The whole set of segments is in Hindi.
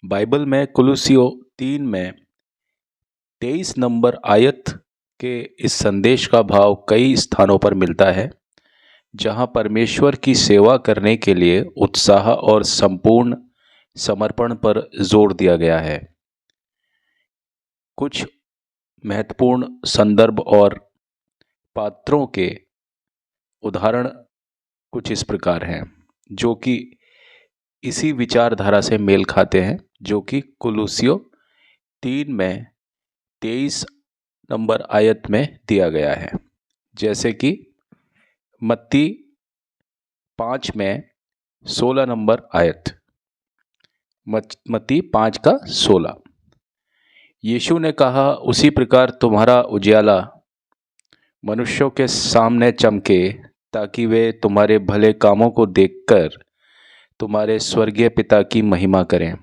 बाइबल में कुलुस्सियों 3 में 23 नंबर आयत के इस संदेश का भाव कई स्थानों पर मिलता है, जहां परमेश्वर की सेवा करने के लिए उत्साह और संपूर्ण समर्पण पर जोर दिया गया है। कुछ महत्वपूर्ण संदर्भ और पात्रों के उदाहरण कुछ इस प्रकार हैं, जो कि इसी विचारधारा से मेल खाते हैं, जो कि कुलुस्सियों 3 में 23 नंबर आयत में दिया गया है। जैसे कि मत्ती 5 में 16 नंबर आयत, मत्ती 5 का 16। यीशु ने कहा, उसी प्रकार तुम्हारा उजियाला मनुष्यों के सामने चमके, ताकि वे तुम्हारे भले कामों को देखकर तुम्हारे स्वर्गीय पिता की महिमा करें।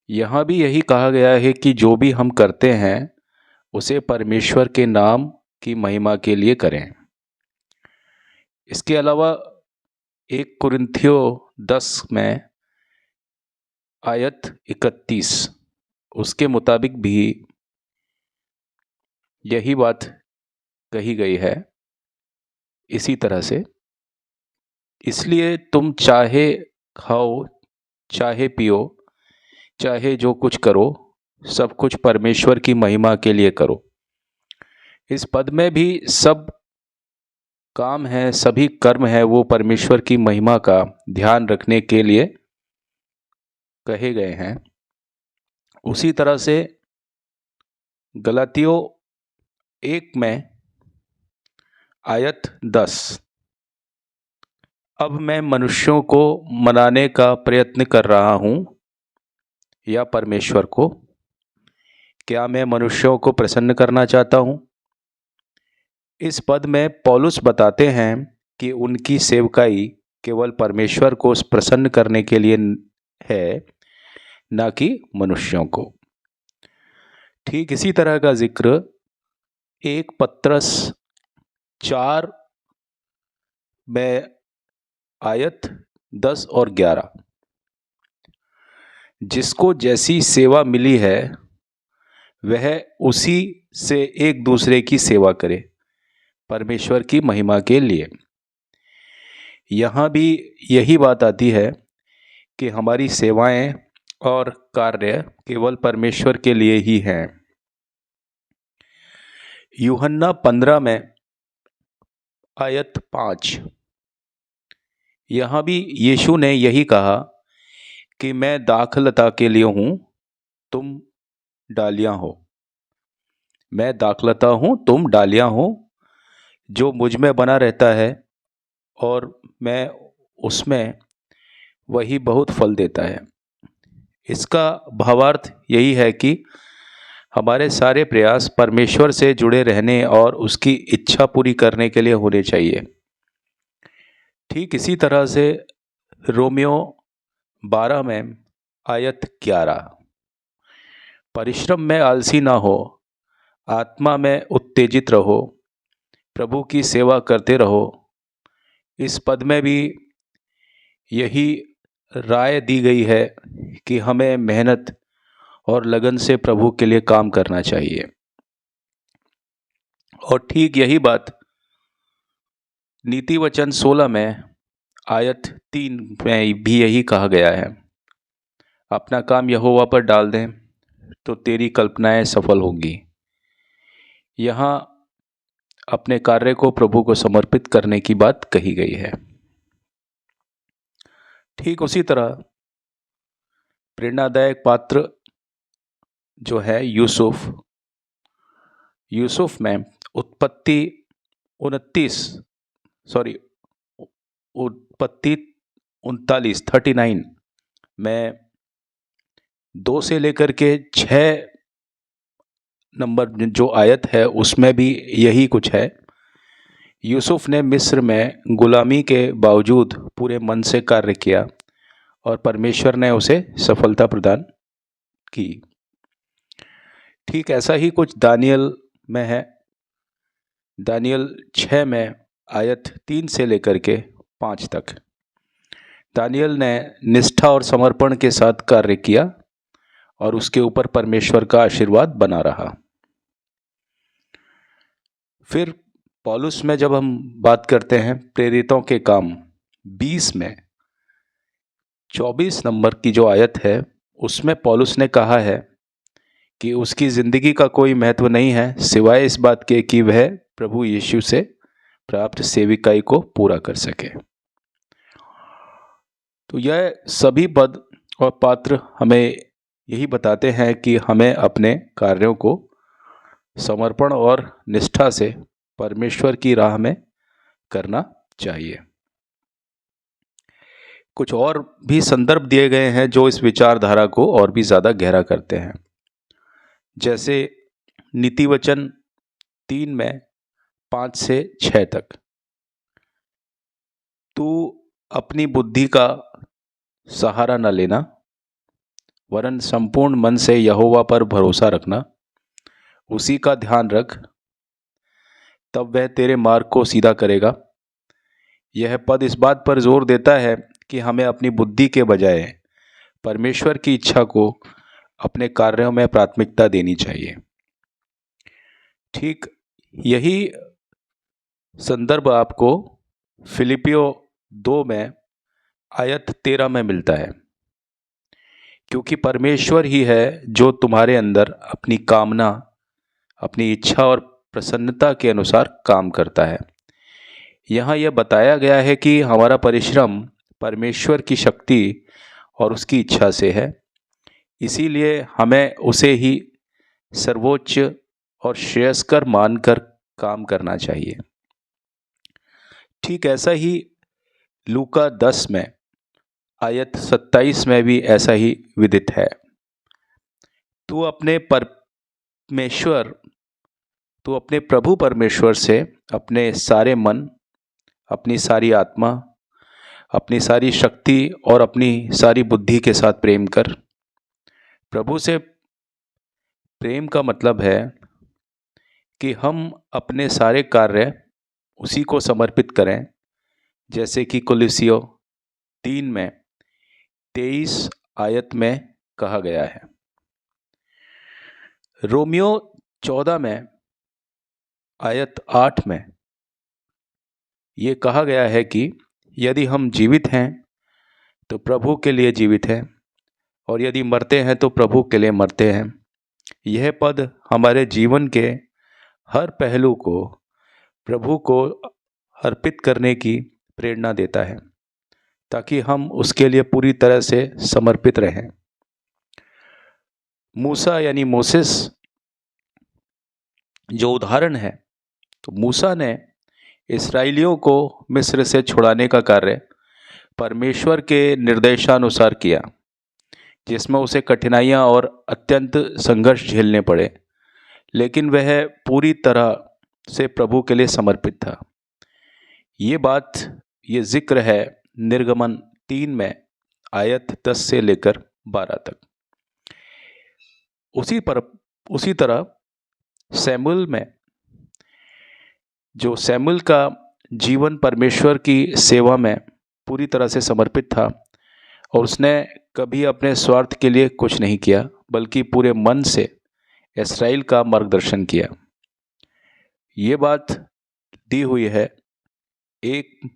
यहाँ भी यही कहा गया है कि जो भी हम करते हैं उसे परमेश्वर के नाम की महिमा के लिए करें। इसके अलावा 1 कुरिन्थियों 10 में आयत 31, उसके मुताबिक भी यही बात कही गई है इसी तरह से। इसलिए तुम चाहे खाओ, चाहे पियो, चाहे जो कुछ करो, सब कुछ परमेश्वर की महिमा के लिए करो। इस पद में भी सब काम है, सभी कर्म है, वो परमेश्वर की महिमा का ध्यान रखने के लिए कहे गए हैं। उसी तरह से गलातियों 1 में आयत 10, अब मैं मनुष्यों को मनाने का प्रयत्न कर रहा हूं या परमेश्वर को? क्या मैं मनुष्यों को प्रसन्न करना चाहता हूं? इस पद में पौलुस बताते हैं कि उनकी सेवकाई केवल परमेश्वर को प्रसन्न करने के लिए है, ना कि मनुष्यों को। ठीक इसी तरह का जिक्र 1 पत्रस 4 में आयत 10 और 11, जिसको जैसी सेवा मिली है वह उसी से एक दूसरे की सेवा करे, परमेश्वर की महिमा के लिए। यहाँ भी यही बात आती है कि हमारी सेवाएं और कार्य केवल परमेश्वर के लिए ही हैं। यूहन्ना 15 में आयत 5, यहाँ भी यीशु ने यही कहा कि मैं दाखलता के लिए हूँ, तुम डालियाँ हो। मैं दाखलता हूँ, तुम डालियाँ हो। जो मुझ में बना रहता है और मैं उसमें, वही बहुत फल देता है। इसका भावार्थ यही है कि हमारे सारे प्रयास परमेश्वर से जुड़े रहने और उसकी इच्छा पूरी करने के लिए होने चाहिए। ठीक इसी तरह से रोमियो 12 में आयत 11, परिश्रम में आलसी ना हो, आत्मा में उत्तेजित रहो, प्रभु की सेवा करते रहो। इस पद में भी यही राय दी गई है कि हमें मेहनत और लगन से प्रभु के लिए काम करना चाहिए। और ठीक यही बात नीति वचन 16 में आयत 3 में भी यही कहा गया है, अपना काम यहोवा पर डाल दें तो तेरी कल्पनाएं सफल होंगी। यहाँ अपने कार्य को प्रभु को समर्पित करने की बात कही गई है। ठीक उसी तरह प्रेरणादायक पात्र जो है यूसुफ में उत्पत्ति 39 में 2 से लेकर के 6 नंबर जो आयत है उसमें भी यही कुछ है। यूसुफ ने मिस्र में गुलामी के बावजूद पूरे मन से कार्य किया और परमेश्वर ने उसे सफलता प्रदान की। ठीक ऐसा ही कुछ दानियल में है। दानियल 6 में आयत 3 से लेकर के 5 तक, दानियल ने निष्ठा और समर्पण के साथ कार्य किया और उसके ऊपर परमेश्वर का आशीर्वाद बना रहा। फिर पौलुस में जब हम बात करते हैं प्रेरितों के काम 20 में 24 नंबर की जो आयत है, उसमें पौलुस ने कहा है कि उसकी ज़िंदगी का कोई महत्व नहीं है सिवाय इस बात के कि वह प्रभु यीशु से प्राप्त सेविकाई को पूरा कर सके। तो यह सभी पद और पात्र हमें यही बताते हैं कि हमें अपने कार्यों को समर्पण और निष्ठा से परमेश्वर की राह में करना चाहिए। कुछ और भी संदर्भ दिए गए हैं जो इस विचारधारा को और भी ज़्यादा गहरा करते हैं, जैसे नीति वचन 3 में 5 से 6 तक, तू अपनी बुद्धि का सहारा न लेना वरन संपूर्ण मन से यहोवा पर भरोसा रखना, उसी का ध्यान रख, तब वह तेरे मार्ग को सीधा करेगा। यह पद इस बात पर जोर देता है कि हमें अपनी बुद्धि के बजाय परमेश्वर की इच्छा को अपने कार्यों में प्राथमिकता देनी चाहिए। ठीक यही संदर्भ आपको फिलिपियों 2 में आयत 13 में मिलता है, क्योंकि परमेश्वर ही है जो तुम्हारे अंदर अपनी कामना, अपनी इच्छा और प्रसन्नता के अनुसार काम करता है। यहाँ यह बताया गया है कि हमारा परिश्रम परमेश्वर की शक्ति और उसकी इच्छा से है, इसीलिए हमें उसे ही सर्वोच्च और श्रेयस्कर मानकर काम करना चाहिए। ठीक ऐसा ही लूका 10 में आयत 27 में भी ऐसा ही विदित है। तू अपने प्रभु परमेश्वर से अपने सारे मन, अपनी सारी आत्मा, अपनी सारी शक्ति और अपनी सारी बुद्धि के साथ प्रेम कर। प्रभु से प्रेम का मतलब है कि हम अपने सारे कार्य उसी को समर्पित करें, जैसे कि कुलुस्सियों 3 में 23 आयत में कहा गया है। रोमियो 14 में आयत 8 में ये कहा गया है कि यदि हम जीवित हैं तो प्रभु के लिए जीवित हैं, और यदि मरते हैं तो प्रभु के लिए मरते हैं। यह पद हमारे जीवन के हर पहलू को प्रभु को अर्पित करने की प्रेरणा देता है, ताकि हम उसके लिए पूरी तरह से समर्पित रहें। मूसा यानी मोसेस जो उदाहरण है, तो मूसा ने इस्राएलियों को मिस्र से छुड़ाने का कार्य परमेश्वर के निर्देशानुसार किया, जिसमें उसे कठिनाइयाँ और अत्यंत संघर्ष झेलने पड़े, लेकिन वह पूरी तरह से प्रभु के लिए समर्पित था। ये जिक्र है निर्गमन 3 में आयत 10 से लेकर 12 तक। उसी तरह सैमुअल में, जो सैमुअल का जीवन परमेश्वर की सेवा में पूरी तरह से समर्पित था, और उसने कभी अपने स्वार्थ के लिए कुछ नहीं किया, बल्कि पूरे मन से इस्राएल का मार्गदर्शन किया। ये बात दी हुई है 1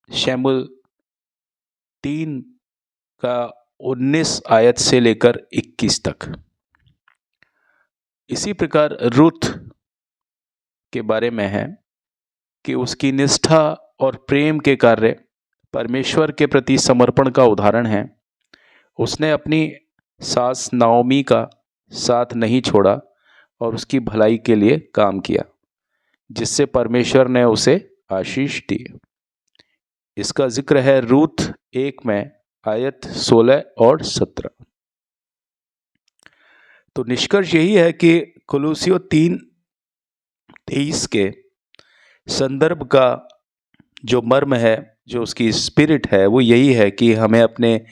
शमूएल 3 का 19 आयत से लेकर 21 तक। इसी प्रकार रूथ के बारे में है कि उसकी निष्ठा और प्रेम के कार्य परमेश्वर के प्रति समर्पण का उदाहरण है। उसने अपनी सास नाओमी का साथ नहीं छोड़ा और उसकी भलाई के लिए काम किया, जिससे परमेश्वर ने उसे आशीष दी। इसका जिक्र है रूथ 1 में आयत 16 और 17। तो निष्कर्ष यही है कि कुलुस्सियों 3:23 के संदर्भ का जो मर्म है, जो उसकी स्पिरिट है, वो यही है कि हमें अपने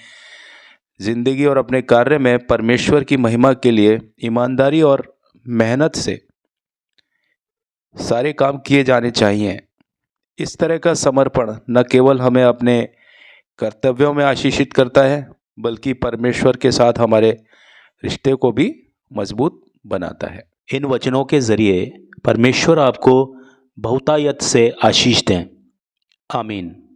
जिंदगी और अपने कार्य में परमेश्वर की महिमा के लिए ईमानदारी और मेहनत से सारे काम किए जाने चाहिए। इस तरह का समर्पण न केवल हमें अपने कर्तव्यों में आशीषित करता है, बल्कि परमेश्वर के साथ हमारे रिश्ते को भी मजबूत बनाता है। इन वचनों के जरिए परमेश्वर आपको बहुतायत से आशीष दें। आमीन।